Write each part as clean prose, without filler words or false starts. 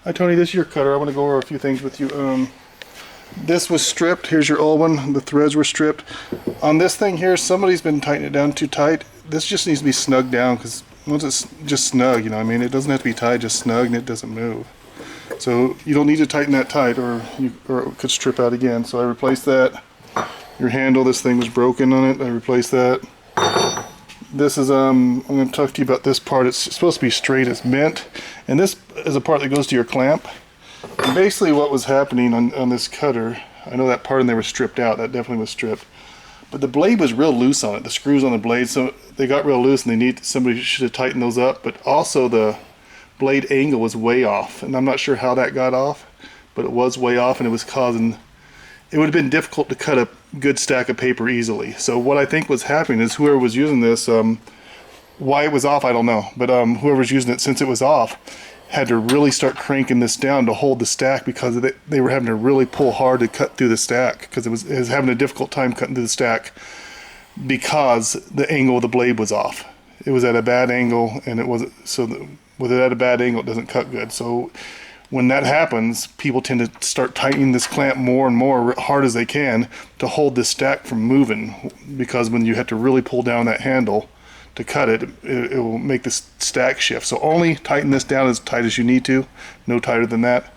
Hi Tony, this is your cutter. I want to go over a few things with you. This was stripped. Here's your old one. The threads were stripped. On this thing here, somebody's been tightening it down too tight. This just needs to be snugged down, because once it's just snug, you know what I mean? It doesn't have to be tight, just snug, and it doesn't move. So you don't need to tighten that tight, or it could strip out again. So I replaced that. Your handle, this thing was broken on it. I replaced that. This is, I'm going to talk to you about this part. It's supposed to be straight, it's bent. And this is a part that goes to your clamp. And basically what was happening on this cutter, I know that part in there was stripped out, that definitely was stripped. But the blade was real loose on it, the screws on the blade, so they got real loose and somebody should have tightened those up. But also the blade angle was way off, and I'm not sure how that got off, but it was way off, and it was causing, it would have been difficult to cut a good stack of paper easily. So what I think was happening is whoever was using this, why it was off I don't know, but whoever's using it, since it was off, had to really start cranking this down to hold the stack, because they were having to really pull hard to cut through the stack, because it was having a difficult time cutting through the stack because the angle of the blade was off. It was at a bad angle, and it wasn't, so with it at a bad angle, it doesn't cut good. So when that happens, people tend to start tightening this clamp more and more hard as they can to hold this stack from moving, because when you have to really pull down that handle to cut it, it will make this stack shift. So only tighten this down as tight as you need to, no tighter than that.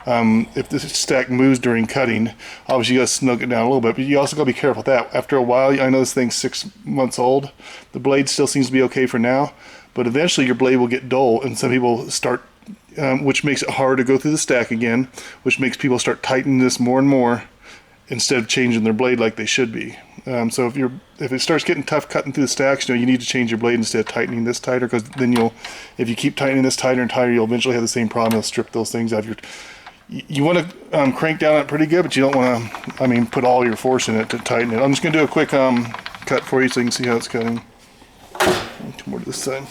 If this stack moves during cutting, obviously you gotta snug it down a little bit, but you also gotta be careful with that. After a while, I know this thing's 6 months old, the blade still seems to be okay for now, but eventually your blade will get dull, and some people start, which makes it hard to go through the stack again, which makes people start tightening this more and more instead of changing their blade like they should be. So if it starts getting tough cutting through the stacks, you need to change your blade instead of tightening this tighter, because then if you keep tightening this tighter and tighter, you'll eventually have the same problem. You'll strip those things out of you want to crank down it pretty good, but you don't want to, put all your force in it to tighten it. I'm just going to do a quick cut for you so you can see how it's cutting. More to this side.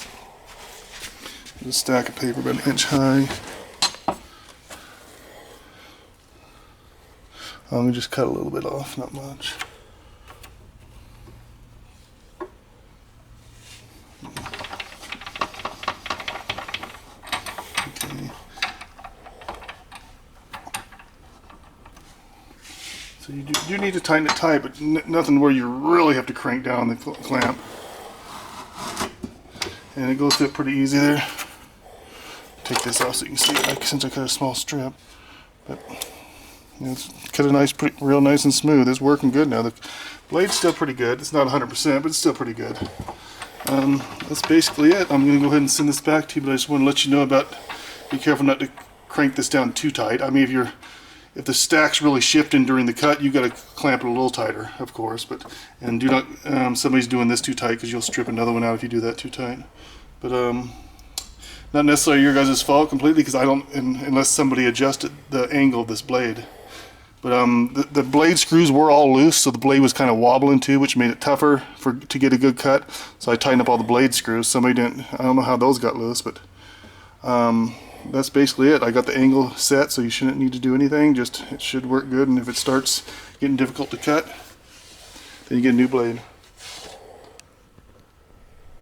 There's a stack of paper about 1 inch high. Let me just cut a little bit off, not much. Okay. So you do need to tighten it tight, but nothing where you really have to crank down the clamp. And it goes through it pretty easy there. Take this off so you can see it, since I cut a small strip. But it's cut a nice, real nice and smooth. It's working good now. The blade's still pretty good. It's not 100%, but it's still pretty good. That's basically it. I'm going to go ahead and send this back to you, but I just want to let you know about, be careful not to crank this down too tight. If the stack's really shifting during the cut, you got to clamp it a little tighter, of course. And do not, somebody's doing this too tight, because you'll strip another one out if you do that too tight. But not necessarily your guys' fault completely, because I don't, unless somebody adjusted the angle of this blade. But the blade screws were all loose, so the blade was kind of wobbling too, which made it tougher to get a good cut. So I tightened up all the blade screws. Somebody didn't, I don't know how those got loose, but that's basically it. I got the angle set, so you shouldn't need to do anything. Just, it should work good, and if it starts getting difficult to cut, then you get a new blade.